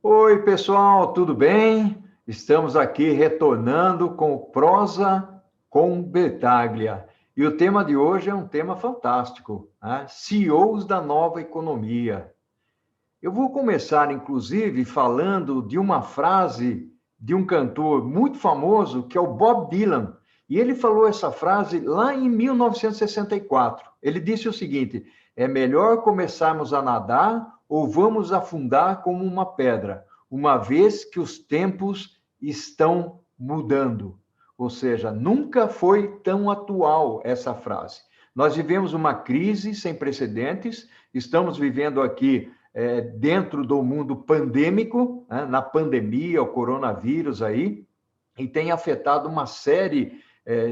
Oi, pessoal, tudo bem? Estamos aqui retornando com o Prosa com Bertaglia. E o tema de hoje é um tema fantástico, né? CEOs da nova economia. Eu vou começar, inclusive, falando de uma frase de um cantor muito famoso, que é o Bob Dylan. E ele falou essa frase lá em 1964. Ele disse o seguinte: é melhor começarmos a nadar ou vamos afundar como uma pedra, uma vez que os tempos estão mudando. Ou seja, nunca foi tão atual essa frase. Nós vivemos uma crise sem precedentes, estamos vivendo aqui dentro do mundo pandêmico, né, na pandemia, o coronavírus aí, e tem afetado uma série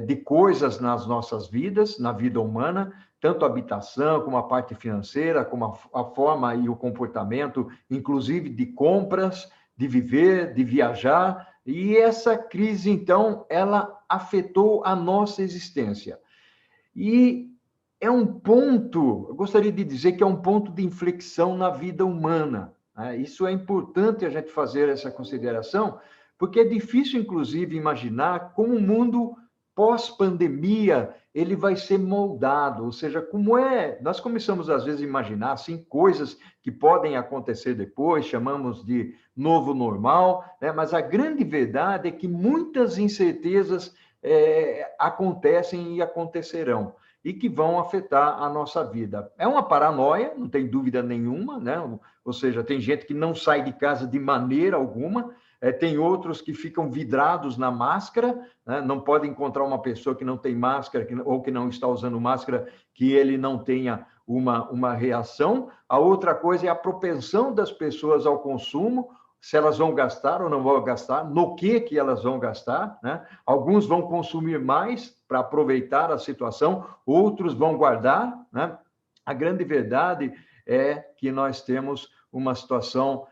de coisas nas nossas vidas, na vida humana, tanto a habitação, como a parte financeira, como a forma e o comportamento, inclusive de compras, de viver, de viajar, e essa crise, então, ela afetou a nossa existência. E é um ponto, eu gostaria de dizer que é um ponto de inflexão na vida humana, né? Isso é importante a gente fazer essa consideração, porque é difícil, inclusive, imaginar como o mundo pós-pandemia ele vai ser moldado, ou seja, como é. Nós começamos às vezes a imaginar assim coisas que podem acontecer depois, chamamos de novo normal, né? Mas a grande verdade é que muitas incertezas acontecem e acontecerão e que vão afetar a nossa vida. É uma paranoia, não tem dúvida nenhuma, né? Ou seja, tem gente que não sai de casa de maneira alguma, tem outros que ficam vidrados na máscara, né? Não pode encontrar uma pessoa que não tem máscara ou que não está usando máscara que ele não tenha uma reação. A outra coisa é a propensão das pessoas ao consumo, se elas vão gastar ou não vão gastar, no que elas vão gastar, né? Alguns vão consumir mais para aproveitar a situação, outros vão guardar, né? A grande verdade é que nós temos uma situação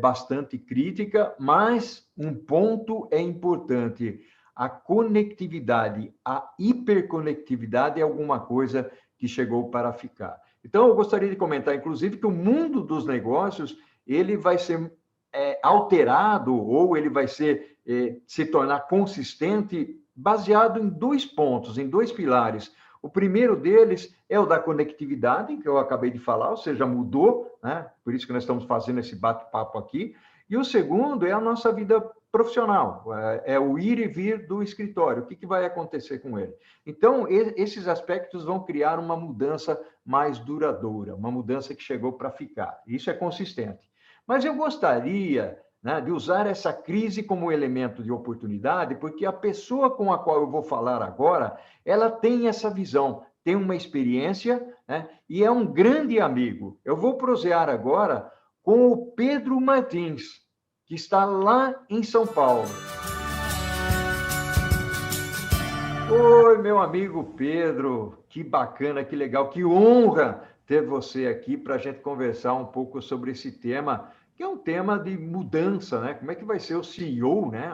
bastante crítica, mas um ponto é importante: a conectividade, a hiperconectividade é alguma coisa que chegou para ficar. Então, eu gostaria de comentar, inclusive, que o mundo dos negócios ele vai ser alterado ou ele vai se tornar consistente baseado em dois pontos, em dois pilares. O primeiro deles é o da conectividade, que eu acabei de falar, ou seja, mudou, né? Por isso que nós estamos fazendo esse bate-papo aqui. E o segundo é a nossa vida profissional, é o ir e vir do escritório, o que vai acontecer com ele. Então, esses aspectos vão criar uma mudança mais duradoura, uma mudança que chegou para ficar. Isso é consistente. Mas eu gostaria, né, de usar essa crise como elemento de oportunidade, porque a pessoa com a qual eu vou falar agora, ela tem essa visão, tem uma experiência, né, e é um grande amigo. Eu vou prosear agora com o Pedro Martins, que está lá em São Paulo. Oi, meu amigo Pedro, que bacana, que legal, que honra ter você aqui para a gente conversar um pouco sobre esse tema, que é um tema de mudança, né? Como é que vai ser o CEO, né?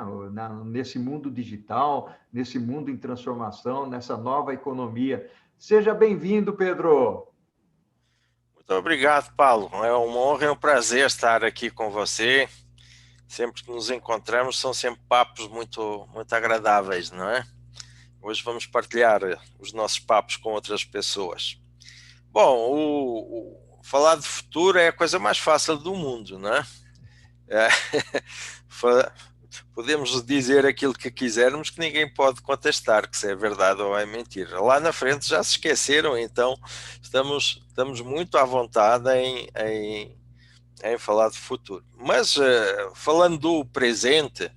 Nesse mundo digital, nesse mundo em transformação, nessa nova economia. Seja bem-vindo, Pedro. Muito obrigado, Paulo. É uma honra e um prazer estar aqui com você. Sempre que nos encontramos são sempre papos muito agradáveis, não é? Hoje vamos partilhar os nossos papos com outras pessoas. Bom, falar de futuro é a coisa mais fácil do mundo, não é? Podemos dizer aquilo que quisermos que ninguém pode contestar, que se é verdade ou é mentira. Lá na frente já se esqueceram, então estamos muito à vontade em falar de futuro. Mas falando do presente,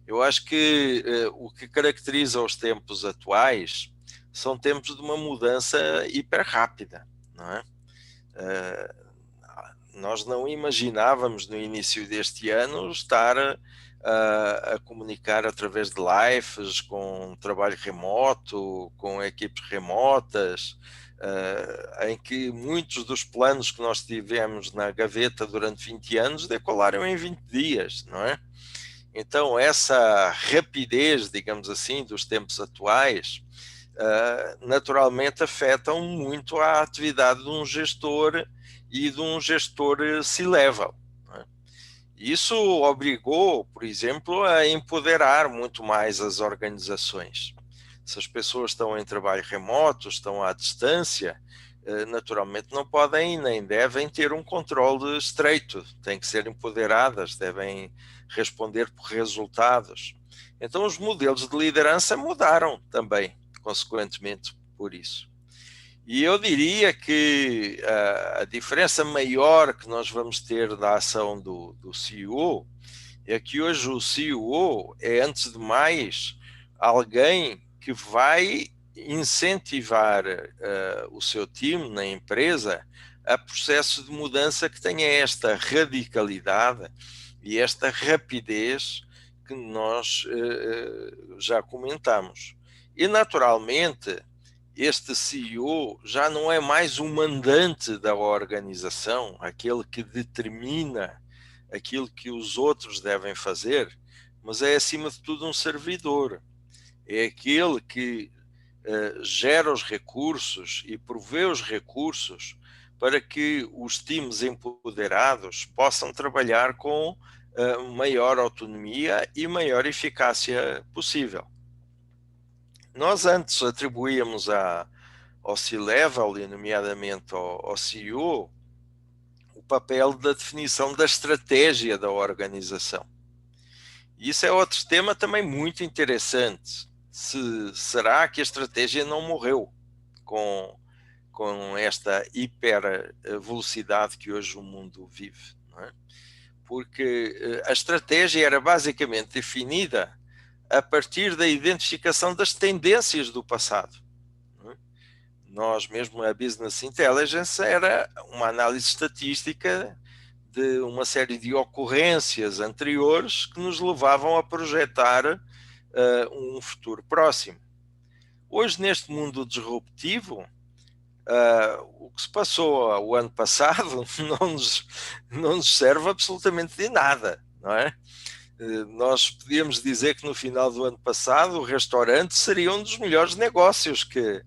eu acho que o que caracteriza os tempos atuais são tempos de uma mudança hiper rápida, não é? Nós não imaginávamos no início deste ano estar a comunicar através de lives, com trabalho remoto, com equipes remotas, em que muitos dos planos que nós tivemos na gaveta durante 20 anos decolaram em 20 dias, não é? Então, essa rapidez, digamos assim, dos tempos atuais, naturalmente afetam muito a atividade de um gestor e de um gestor C-level. Isso obrigou, por exemplo, a empoderar muito mais as organizações. Se as pessoas estão em trabalho remoto, estão à distância, naturalmente não podem nem devem ter um controle estreito, têm que ser empoderadas, devem responder por resultados. Então os modelos de liderança mudaram também, consequentemente por isso. E eu diria que a diferença maior que nós vamos ter da ação do CEO é que hoje o CEO é, antes de mais, alguém que vai incentivar o seu time na empresa a processo de mudança que tenha esta radicalidade e esta rapidez que nós já comentamos. E, naturalmente, este CEO já não é mais o mandante da organização, aquele que determina aquilo que os outros devem fazer, mas é, acima de tudo, um servidor. É aquele que gera os recursos e provê os recursos para que os times empoderados possam trabalhar com maior autonomia e maior eficácia possível. Nós antes atribuíamos ao C-Level, e nomeadamente ao CEO, o papel da definição da estratégia da organização. E isso é outro tema também muito interessante. Será que a estratégia não morreu com esta hiper velocidade que hoje o mundo vive? Não é? Porque a estratégia era basicamente definida a partir da identificação das tendências do passado. Nós mesmo, a Business Intelligence era uma análise estatística de uma série de ocorrências anteriores que nos levavam a projetar um futuro próximo. Hoje, neste mundo disruptivo, o que se passou o ano passado não nos serve absolutamente de nada, não é? Nós podíamos dizer que no final do ano passado o restaurante seria um dos melhores negócios que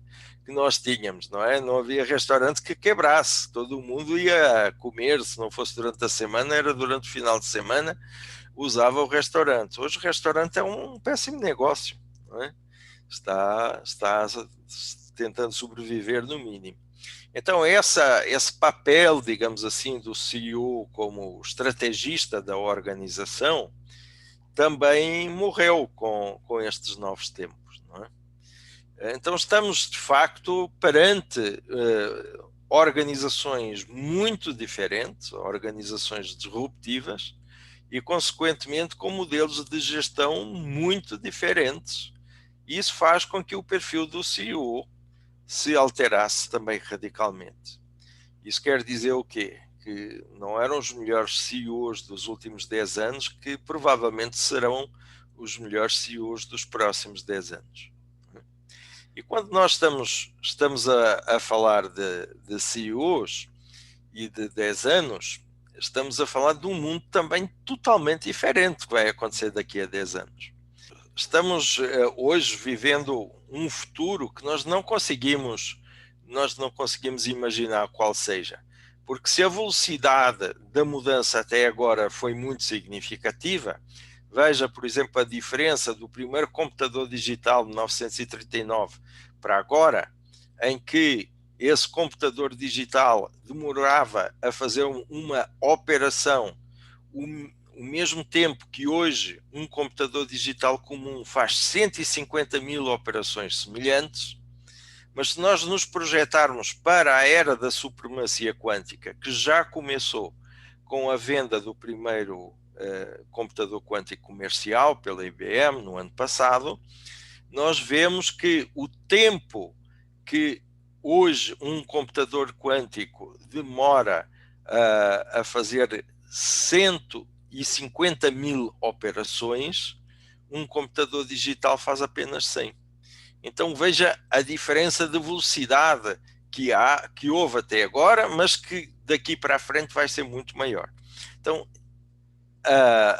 nós tínhamos, não é? Não havia restaurante que quebrasse, todo o mundo ia comer, se não fosse durante a semana, era durante o final de semana, usava o restaurante. Hoje o restaurante é um péssimo negócio, não é? Está tentando sobreviver no mínimo. Então esse papel, digamos assim, do CEO como estrategista da organização também morreu com estes novos tempos, não é? Então estamos de facto perante organizações muito diferentes, organizações disruptivas e consequentemente com modelos de gestão muito diferentes. Isso faz com que o perfil do CEO se alterasse também radicalmente. Isso quer dizer o quê? Que não eram os melhores CEOs dos últimos 10 anos que provavelmente serão os melhores CEOs dos próximos 10 anos. E quando nós estamos a falar de CEOs e de 10 anos, estamos a falar de um mundo também totalmente diferente que vai acontecer daqui a 10 anos. Estamos hoje vivendo um futuro que nós não conseguimos imaginar qual seja. Porque se a velocidade da mudança até agora foi muito significativa, veja, por exemplo, a diferença do primeiro computador digital de 1939 para agora, em que esse computador digital demorava a fazer uma operação o mesmo tempo que hoje um computador digital comum faz 150 mil operações semelhantes. Mas se nós nos projetarmos para a era da supremacia quântica, que já começou com a venda do primeiro computador quântico comercial pela IBM no ano passado, nós vemos que o tempo que hoje um computador quântico demora a fazer 150 mil operações, um computador digital faz apenas 100. Então veja a diferença de velocidade que houve até agora, mas que daqui para a frente vai ser muito maior. Então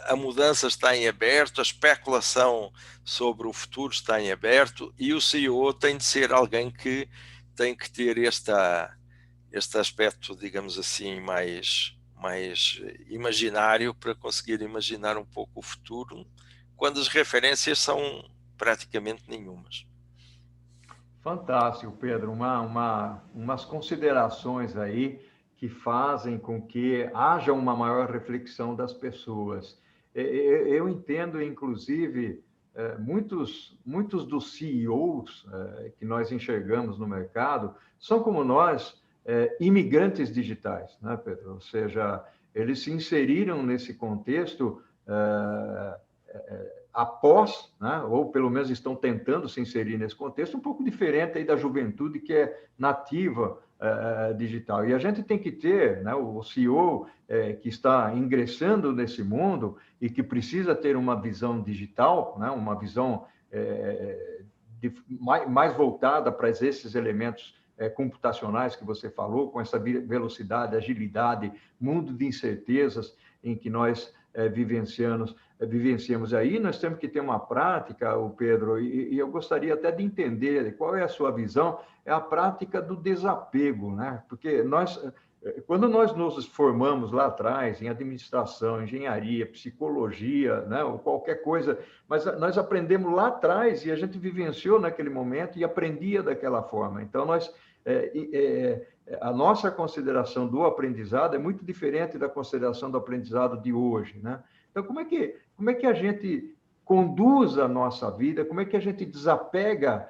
a mudança está em aberto, a especulação sobre o futuro está em aberto e o CEO tem de ser alguém que tem que ter este aspecto, digamos assim, mais mais imaginário para conseguir imaginar um pouco o futuro, quando as referências são praticamente nenhumas. Fantástico, Pedro. Umas considerações aí que fazem com que haja uma maior reflexão das pessoas. Eu entendo, inclusive, muitos dos CEOs que nós enxergamos no mercado são como nós, imigrantes digitais, né, Pedro? Ou seja, eles se inseriram nesse contexto após, né, ou pelo menos estão tentando se inserir nesse contexto, um pouco diferente aí da juventude que é nativa digital. E a gente tem que ter, né, o CEO que está ingressando nesse mundo e que precisa ter uma visão digital, né, uma visão mais voltada para esses elementos computacionais que você falou, com essa velocidade, agilidade, mundo de incertezas em que nós vivenciamos aí, nós temos que ter uma prática, o Pedro, e eu gostaria até de entender qual é a sua visão, é a prática do desapego, né? Porque quando nós nos formamos lá atrás em administração, engenharia, psicologia, né, ou qualquer coisa, mas nós aprendemos lá atrás e a gente vivenciou naquele momento e aprendia daquela forma. Então, a nossa consideração do aprendizado é muito diferente da consideração do aprendizado de hoje, né? Então, como é que a gente conduz a nossa vida? Como é que a gente desapega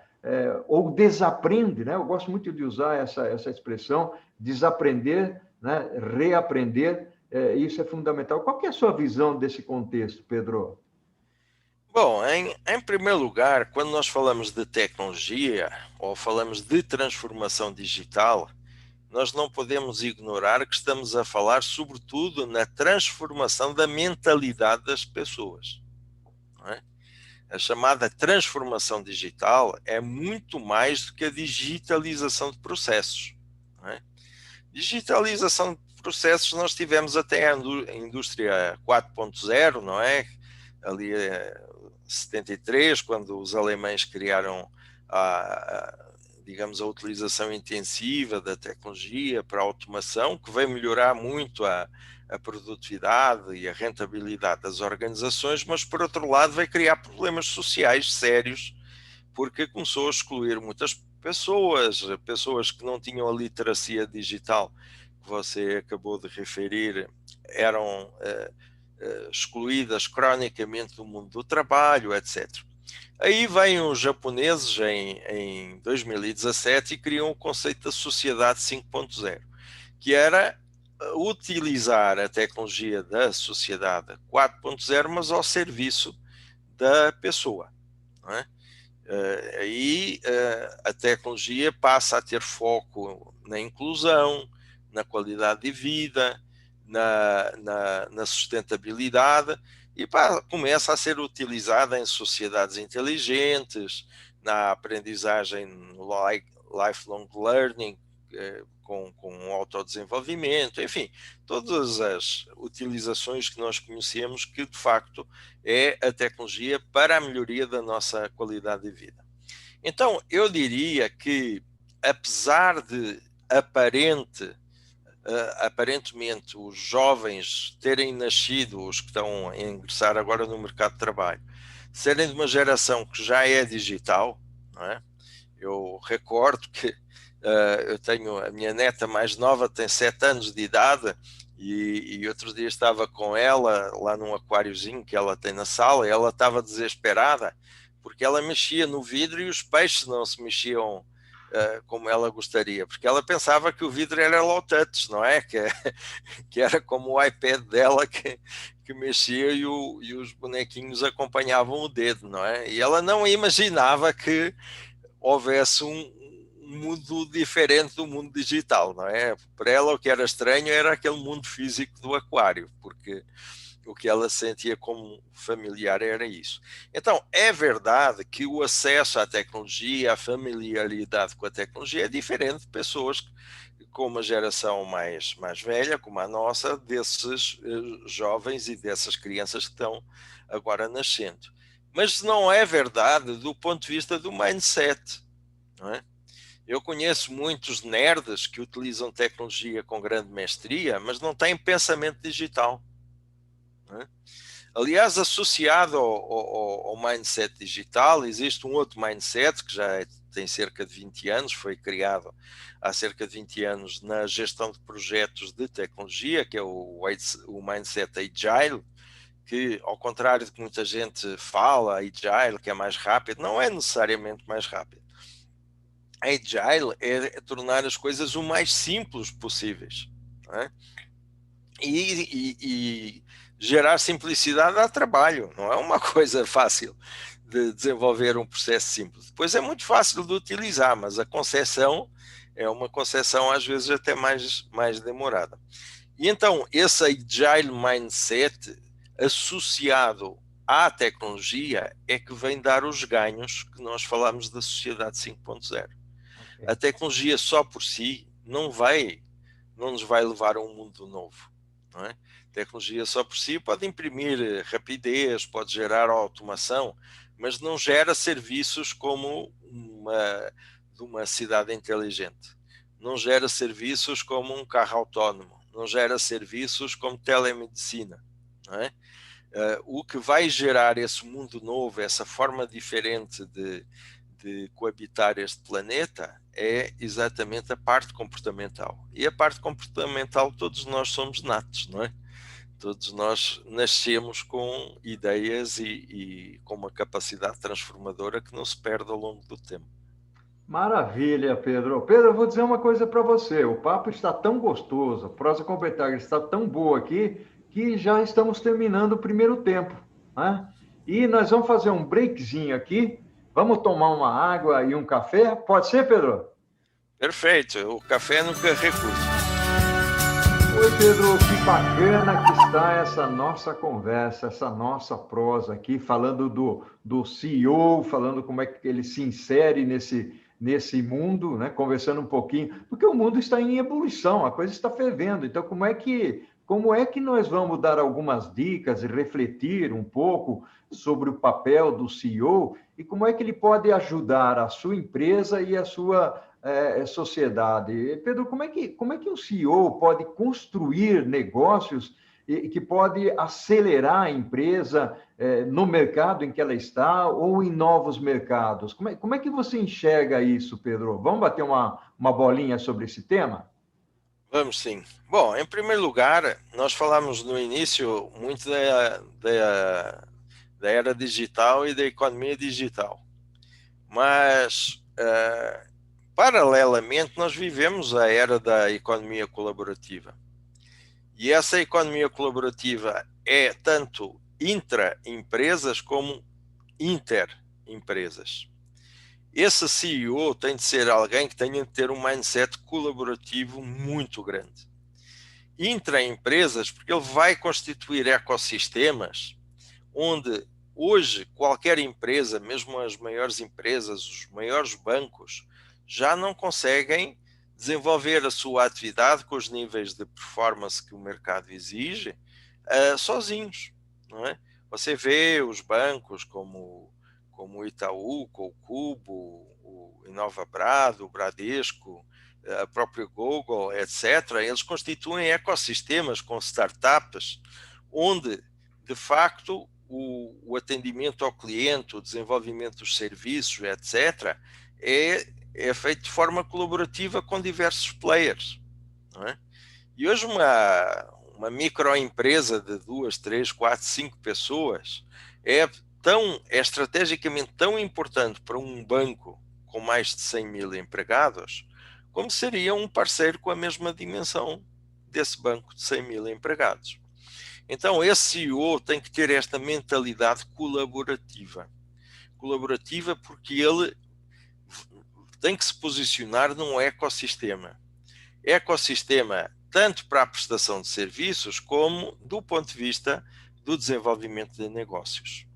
ou desaprende, né? Eu gosto muito de usar essa expressão, desaprender, né? Reaprender, isso é fundamental. Qual que é a sua visão desse contexto, Pedro? Bom, em primeiro lugar, quando nós falamos de tecnologia ou falamos de transformação digital, nós não podemos ignorar que estamos a falar sobretudo na transformação da mentalidade das pessoas. Não é? A chamada transformação digital é muito mais do que a digitalização de processos. Não é? Digitalização de processos nós tivemos até a indústria 4.0, não é? Ali 73, quando os alemães criaram digamos, a utilização intensiva da tecnologia para a automação, que veio melhorar muito a produtividade e a rentabilidade das organizações, mas por outro lado vai criar problemas sociais sérios, porque começou a excluir muitas pessoas que não tinham a literacia digital que você acabou de referir, eram excluídas cronicamente do mundo do trabalho, etc. Aí vêm os japoneses em 2017 e criam o conceito da sociedade 5.0, que era utilizar a tecnologia da sociedade 4.0, mas ao serviço da pessoa. Não é? Aí a tecnologia passa a ter foco na inclusão, na qualidade de vida, na sustentabilidade, e começa a ser utilizada em sociedades inteligentes, na aprendizagem, no lifelong learning, com autodesenvolvimento, enfim, todas as utilizações que nós conhecemos que, de facto, é a tecnologia para a melhoria da nossa qualidade de vida. Então, eu diria que, apesar de aparentemente os jovens terem nascido, os que estão a ingressar agora no mercado de trabalho, serem de uma geração que já é digital, não é? Eu recordo que eu tenho a minha neta mais nova, tem 7 anos de idade, e outro dia estava com ela lá num aquáriozinho que ela tem na sala, e ela estava desesperada porque ela mexia no vidro e os peixes não se mexiam como ela gostaria, porque ela pensava que o vidro era low touch, não é? Que era como o iPad dela que mexia e os bonequinhos acompanhavam o dedo, não é? E ela não imaginava que houvesse um mundo diferente do mundo digital, não é? Para ela o que era estranho era aquele mundo físico do aquário, porque o que ela sentia como familiar era isso. Então, é verdade que o acesso à tecnologia, a familiaridade com a tecnologia é diferente de pessoas com uma geração mais velha, como a nossa, desses jovens e dessas crianças que estão agora nascendo. Mas não é verdade do ponto de vista do mindset, não é? Eu conheço muitos nerds que utilizam tecnologia com grande mestria, mas não têm pensamento digital, né? Aliás, associado ao mindset digital, existe um outro mindset que já tem cerca de 20 anos, foi criado há cerca de 20 anos na gestão de projetos de tecnologia, que é o mindset Agile, que, ao contrário de que muita gente fala, Agile, que é mais rápido, não é necessariamente mais rápido. Agile é tornar as coisas o mais simples possíveis, não é? E gerar simplicidade dá trabalho, não é uma coisa fácil de desenvolver um processo simples. Depois é muito fácil de utilizar, mas a concepção é uma concepção às vezes até mais demorada. E então esse Agile Mindset associado à tecnologia é que vem dar os ganhos que nós falamos da sociedade 5.0. Okay. A tecnologia só por si não nos vai levar a um mundo novo, não é? A tecnologia só por si pode imprimir rapidez, pode gerar automação, mas não gera serviços como uma cidade inteligente, não gera serviços como um carro autónomo, não gera serviços como telemedicina, não é? O que vai gerar esse mundo novo, essa forma diferente de coabitar este planeta é exatamente a parte comportamental. E a parte comportamental todos nós somos natos, não é? Todos nós nascemos com ideias e com uma capacidade transformadora que não se perde ao longo do tempo. Maravilha, Pedro. Pedro, eu vou dizer uma coisa para você. O papo está tão gostoso, a prosa com Betaglia está tão boa aqui, que já estamos terminando o primeiro tempo, né? E nós vamos fazer um breakzinho aqui. Vamos tomar uma água e um café? Pode ser, Pedro? Perfeito. O café nunca é recurso. Oi, Pedro. Que bacana que está essa nossa conversa, essa nossa prosa aqui, falando do CEO, falando como é que ele se insere nesse mundo, né? Conversando um pouquinho, porque o mundo está em ebulição, a coisa está fervendo. Então, como é que nós vamos dar algumas dicas e refletir um pouco sobre o papel do CEO e como é que ele pode ajudar a sua empresa e a sua sociedade? Pedro, como é que o CEO pode construir negócios e que pode acelerar a empresa no mercado em que ela está ou em novos mercados? Como é que você enxerga isso, Pedro? Vamos bater uma bolinha sobre esse tema? Vamos sim. Bom, em primeiro lugar, nós falamos no início muito da era digital e da economia digital. Mas, paralelamente, nós vivemos a era da economia colaborativa. E essa economia colaborativa é tanto intra-empresas como inter-empresas. Esse CEO tem de ser alguém que tenha de ter um mindset colaborativo muito grande. Intra-empresas, porque ele vai constituir ecossistemas onde hoje qualquer empresa, mesmo as maiores empresas, os maiores bancos, já não conseguem desenvolver a sua atividade com os níveis de performance que o mercado exige sozinhos, não é? Você vê os bancos como o Itaú, com o Cubo, o Inovabrado, o Bradesco, a própria Google, etc., eles constituem ecossistemas com startups onde, de facto, o atendimento ao cliente, o desenvolvimento dos serviços, etc., é feito de forma colaborativa com diversos players, não é? E hoje uma microempresa de 2, 3, 4, 5 pessoas é estrategicamente tão importante para um banco com mais de 100 mil empregados, como seria um parceiro com a mesma dimensão desse banco de 100 mil empregados. Então, esse CEO tem que ter esta mentalidade colaborativa. Colaborativa porque ele tem que se posicionar num ecossistema. Ecossistema tanto para a prestação de serviços como do ponto de vista do desenvolvimento de negócios.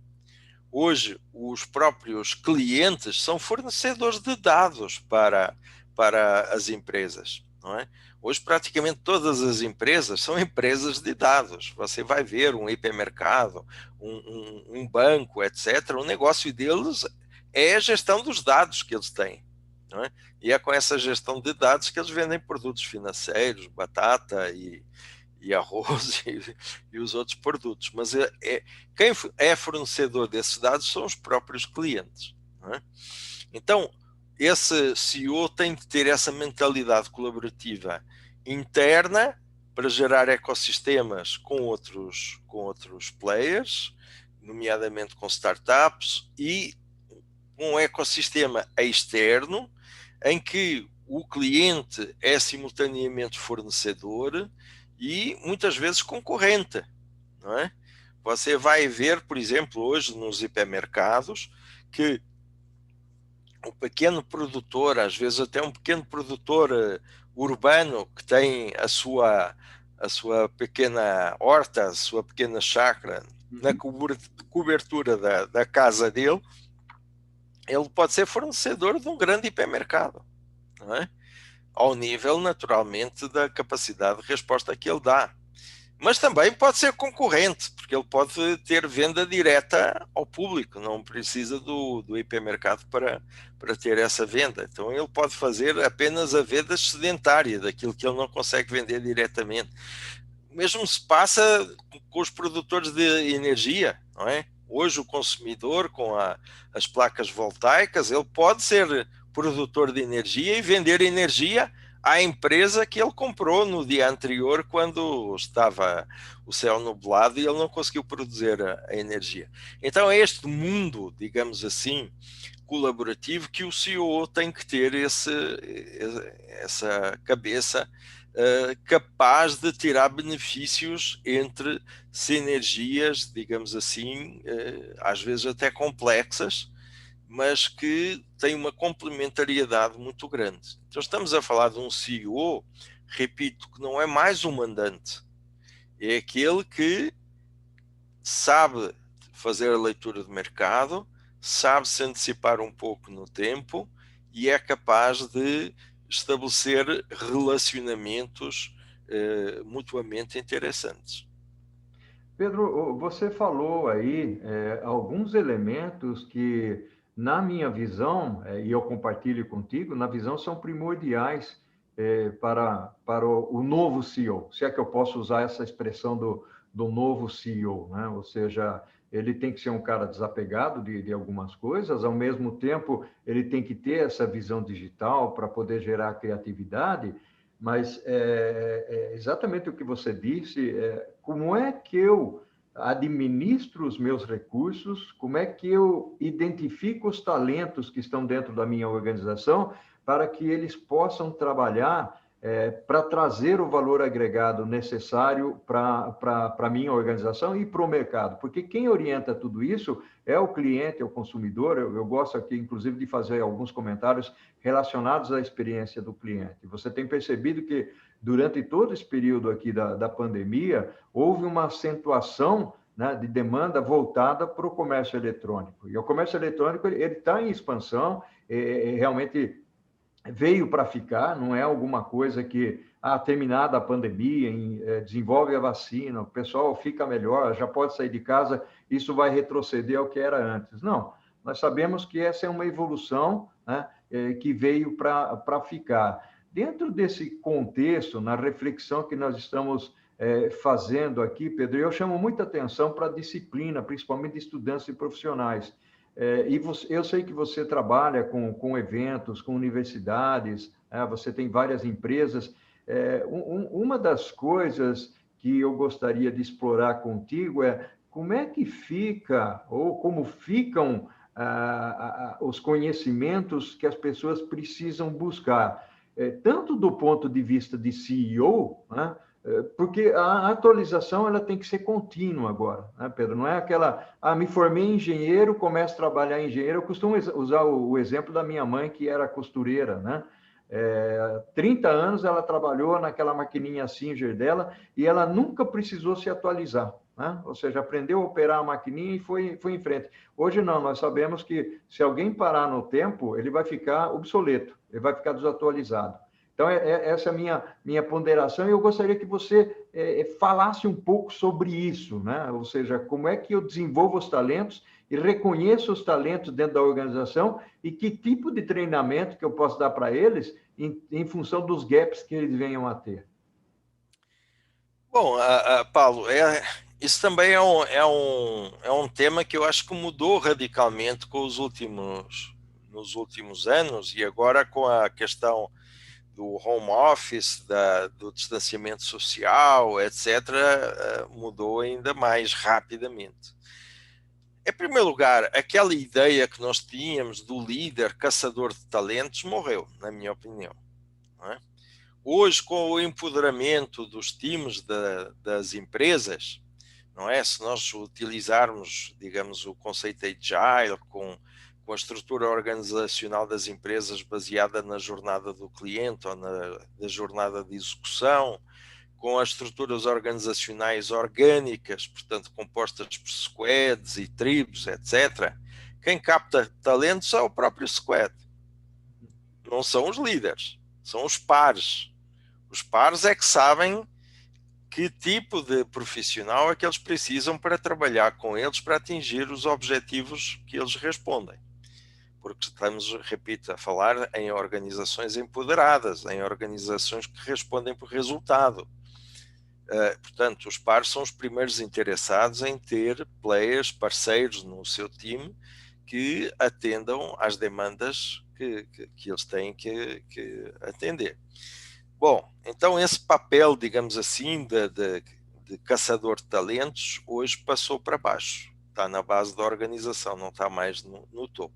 Hoje, os próprios clientes são fornecedores de dados para as empresas, não é? Hoje, praticamente todas as empresas são empresas de dados. Você vai ver um hipermercado, um banco, etc. O negócio deles é a gestão dos dados que eles têm, não é? E é com essa gestão de dados que eles vendem produtos financeiros, batata e arroz e os outros produtos. Mas quem é fornecedor desses dados são os próprios clientes, não é? Então, esse CEO tem de ter essa mentalidade colaborativa interna para gerar ecossistemas com outros players, nomeadamente com startups, e um ecossistema externo em que o cliente é simultaneamente fornecedor e muitas vezes concorrente, não é? Você vai ver, por exemplo, hoje nos hipermercados, que um pequeno produtor, às vezes até um pequeno produtor urbano que tem a sua pequena horta, a sua pequena chácara na cobertura da casa dele, ele pode ser fornecedor de um grande hipermercado, não é? Ao nível, naturalmente, da capacidade de resposta que ele dá. Mas também pode ser concorrente, porque ele pode ter venda direta ao público, não precisa do hipermercado para ter essa venda. Então ele pode fazer apenas a venda sedentária, daquilo que ele não consegue vender diretamente. O mesmo se passa com os produtores de energia, não é? Hoje o consumidor, com as placas voltaicas, ele pode ser produtor de energia e vender energia à empresa que ele comprou no dia anterior, quando estava o céu nublado e ele não conseguiu produzir a energia. Então é este mundo, digamos assim, colaborativo, que o CEO tem que ter essa cabeça capaz de tirar benefícios entre sinergias, digamos assim, às vezes até complexas, mas que têm uma complementariedade muito grande. Então estamos a falar de um CEO, repito, que não é mais um mandante, é aquele que sabe fazer a leitura de mercado, sabe se antecipar um pouco no tempo e é capaz de estabelecer relacionamentos mutuamente interessantes. Pedro, você falou aí alguns elementos que, na minha visão, e eu compartilho contigo, na visão são primordiais para o novo CEO, se é que eu posso usar essa expressão do novo CEO, né? Ou seja, ele tem que ser um cara desapegado de algumas coisas, ao mesmo tempo ele tem que ter essa visão digital para poder gerar criatividade, mas exatamente o que você disse, como é que eu administro os meus recursos, como é que eu identifico os talentos que estão dentro da minha organização para que eles possam trabalhar para trazer o valor agregado necessário para a minha organização e para o mercado. Porque quem orienta tudo isso é o cliente, é o consumidor. Eu gosto aqui, inclusive, de fazer alguns comentários relacionados à experiência do cliente. Você tem percebido que, durante todo esse período aqui da pandemia, houve uma acentuação, né, de demanda voltada para o comércio eletrônico. E o comércio eletrônico ele está em expansão, realmente veio para ficar, não é alguma coisa que, terminada a pandemia, desenvolve a vacina, o pessoal fica melhor, já pode sair de casa, isso vai retroceder ao que era antes. Não, nós sabemos que essa é uma evolução, né, que veio para ficar. Dentro desse contexto, na reflexão que nós estamos fazendo aqui, Pedro, eu chamo muita atenção para a disciplina, principalmente de estudantes e profissionais. Eu sei que você trabalha com eventos, com universidades, você tem várias empresas. Uma das coisas que eu gostaria de explorar contigo é como é que fica, ou como ficam os conhecimentos que as pessoas precisam buscar, tanto do ponto de vista de CEO, né? Porque a atualização ela tem que ser contínua agora, né, Pedro? Não é aquela, me formei em engenheiro, começo a trabalhar em engenheiro. Eu costumo usar o exemplo da minha mãe, que era costureira, né? 30 anos ela trabalhou naquela maquininha Singer dela e ela nunca precisou se atualizar, né? Ou seja, aprendeu a operar a maquininha e foi em frente. Hoje não, nós sabemos que se alguém parar no tempo, ele vai ficar obsoleto, ele vai ficar desatualizado. Então, essa é a minha ponderação, e eu gostaria que você falasse um pouco sobre isso, né? Ou seja, como é que eu desenvolvo os talentos e reconheço os talentos dentro da organização e que tipo de treinamento que eu posso dar para eles em função dos gaps que eles venham a ter. Bom, Paulo, isso também é um tema que eu acho que mudou radicalmente nos últimos anos, e agora com a questão do home office, do distanciamento social, etc., mudou ainda mais rapidamente. Em primeiro lugar, aquela ideia que nós tínhamos do líder caçador de talentos morreu, na minha opinião. Não é? Hoje, com o empoderamento dos times das empresas, não é? Se nós utilizarmos, digamos, o conceito Agile com a estrutura organizacional das empresas baseada na jornada do cliente ou na jornada de execução, com as estruturas organizacionais orgânicas, portanto, compostas por squads e tribos, etc., quem capta talentos é o próprio squad. Não são os líderes, são os pares. Os pares é que sabem que tipo de profissional é que eles precisam para trabalhar com eles para atingir os objetivos que eles respondem. Porque estamos, repito, a falar em organizações empoderadas, em organizações que respondem por resultado. Portanto, os pares são os primeiros interessados em ter players, parceiros no seu time que atendam às demandas que eles têm que atender. Bom, então esse papel, digamos assim, de caçador de talentos, hoje passou para baixo. Está na base da organização, não está mais no topo.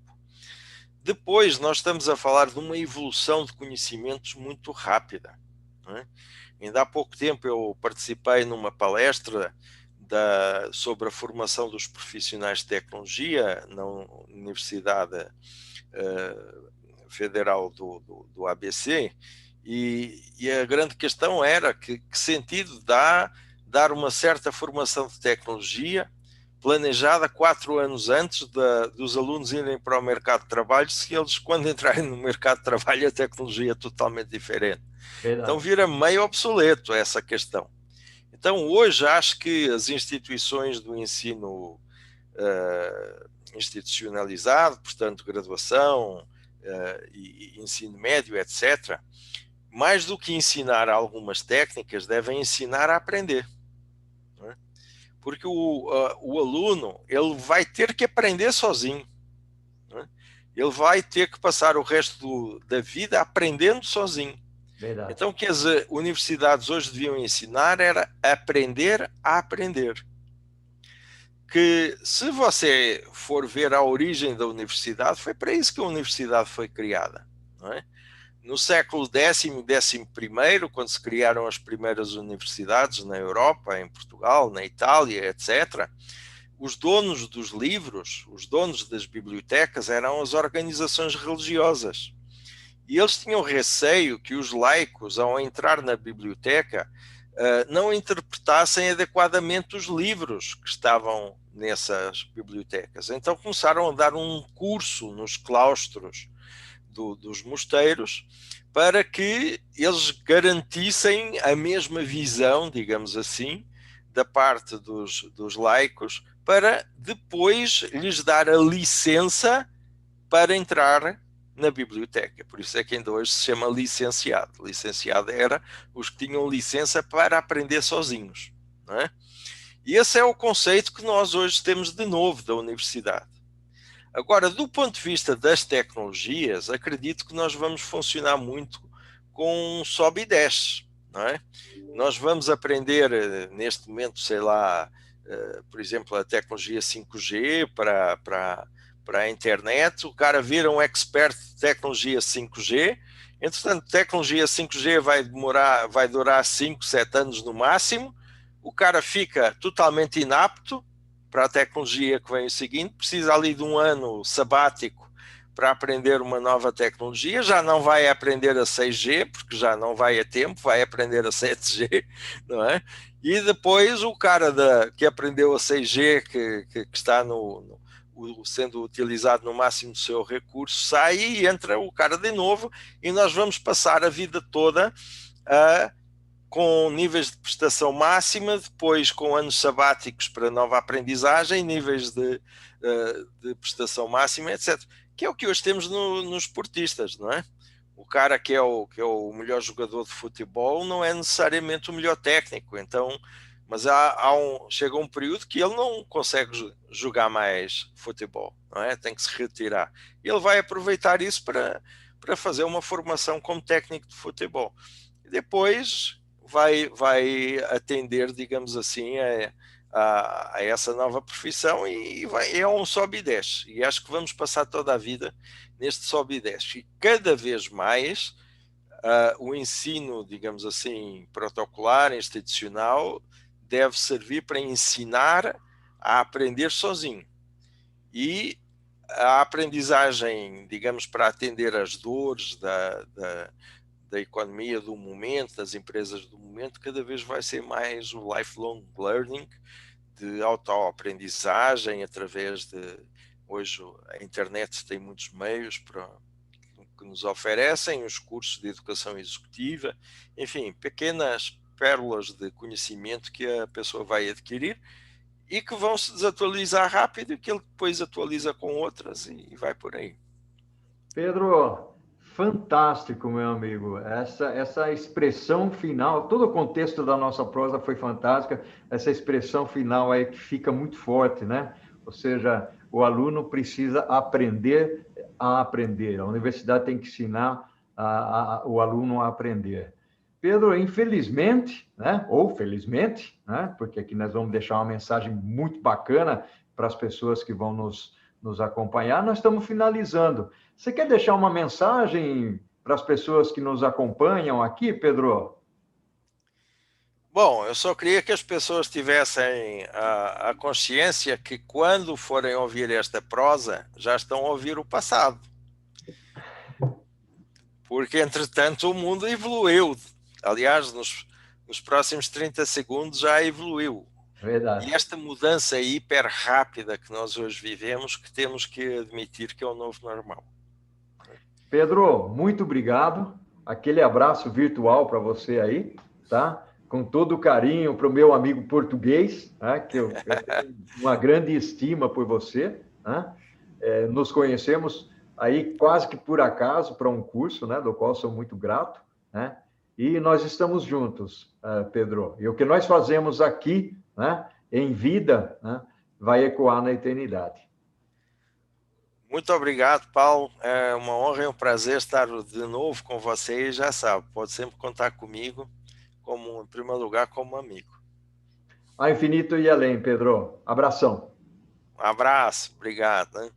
Depois, nós estamos a falar de uma evolução de conhecimentos muito rápida. Não é? Ainda há pouco tempo eu participei numa palestra sobre a formação dos profissionais de tecnologia na Universidade Federal do ABC, e a grande questão era que sentido dá dar uma certa formação de tecnologia planejada 4 anos antes dos alunos irem para o mercado de trabalho, se eles, quando entrarem no mercado de trabalho, a tecnologia é totalmente diferente. Verdade. Então vira meio obsoleto essa questão. Então hoje acho que as instituições do ensino institucionalizado, portanto graduação e ensino médio, etc., mais do que ensinar algumas técnicas, devem ensinar a aprender. Não é? Porque o aluno ele vai ter que aprender sozinho. Não é? Ele vai ter que passar o resto da vida aprendendo sozinho. Verdade. Então, o que as universidades hoje deviam ensinar era aprender a aprender. Que se você for ver a origem da universidade, foi para isso que a universidade foi criada. Não é? No século X e XI, quando se criaram as primeiras universidades na Europa, em Portugal, na Itália, etc., os donos dos livros, os donos das bibliotecas, eram as organizações religiosas. E eles tinham receio que os laicos, ao entrar na biblioteca, não interpretassem adequadamente os livros que estavam nessas bibliotecas. Então começaram a dar um curso nos claustros dos mosteiros para que eles garantissem a mesma visão, digamos assim, da parte dos laicos, para depois lhes dar a licença para entrar na biblioteca. Por isso é que ainda hoje se chama licenciado. Licenciado era os que tinham licença para aprender sozinhos. Não é? E esse é o conceito que nós hoje temos de novo da universidade. Agora, do ponto de vista das tecnologias, acredito que nós vamos funcionar muito com um sobe e desce, não é? Nós vamos aprender neste momento, sei lá, por exemplo, a tecnologia 5G para a internet, o cara vira um expert de tecnologia 5G, entretanto, tecnologia 5G vai durar 5, 7 anos no máximo, o cara fica totalmente inapto para a tecnologia que vem o seguinte, precisa ali de um ano sabático para aprender uma nova tecnologia, já não vai aprender a 6G, porque já não vai a tempo, vai aprender a 7G, não é? E depois o cara que aprendeu a 6G, que está sendo utilizado no máximo do seu recurso, sai e entra o cara de novo, e nós vamos passar a vida toda a com níveis de prestação máxima, depois com anos sabáticos para nova aprendizagem, níveis de prestação máxima, etc. Que é o que hoje temos nos esportistas, não é? O cara que é o melhor jogador de futebol não é necessariamente o melhor técnico, então, mas chega um período que ele não consegue jogar mais futebol, não é? Tem que se retirar. E ele vai aproveitar isso para fazer uma formação como técnico de futebol. E depois vai atender, digamos assim, a essa nova profissão e é um sobe e desce. E acho que vamos passar toda a vida neste sobe e desce. E cada vez mais o ensino, digamos assim, protocolar, institucional, deve servir para ensinar a aprender sozinho. E a aprendizagem, digamos, para atender às dores da economia do momento, das empresas do momento, cada vez vai ser mais o lifelong learning, de autoaprendizagem, através de... Hoje a internet tem muitos meios que nos oferecem, os cursos de educação executiva, enfim, pequenas pérolas de conhecimento que a pessoa vai adquirir e que vão se desatualizar rápido e que ele depois atualiza com outras e vai por aí. Pedro, fantástico, meu amigo. Essa expressão final, todo o contexto da nossa prosa foi fantástica. Essa expressão final aí que fica muito forte, né? Ou seja, o aluno precisa aprender a aprender. A universidade tem que ensinar o aluno a aprender. Pedro, infelizmente, né? Ou felizmente, né? Porque aqui nós vamos deixar uma mensagem muito bacana para as pessoas que vão nos acompanhar. Nós estamos finalizando. Você quer deixar uma mensagem para as pessoas que nos acompanham aqui, Pedro? Bom, eu só queria que as pessoas tivessem a consciência que quando forem ouvir esta prosa, já estão a ouvir o passado. Porque, entretanto, o mundo evoluiu. Aliás, nos próximos 30 segundos já evoluiu. Verdade. E esta mudança hiper rápida que nós hoje vivemos, que temos que admitir que é o novo normal. Pedro, muito obrigado. Aquele abraço virtual para você aí, tá? Com todo o carinho para o meu amigo português, né? Que eu tenho uma grande estima por você, né? Nos conhecemos aí quase que por acaso para um curso, né? Do qual sou muito grato, né? E nós estamos juntos, Pedro. E o que nós fazemos aqui, né? Em vida, né? Vai ecoar na eternidade. Muito obrigado, Paulo. É uma honra e um prazer estar de novo com você. E já sabe, pode sempre contar comigo, em primeiro lugar, como amigo. Ao infinito e além, Pedro. Abração. Um abraço, obrigado. Né?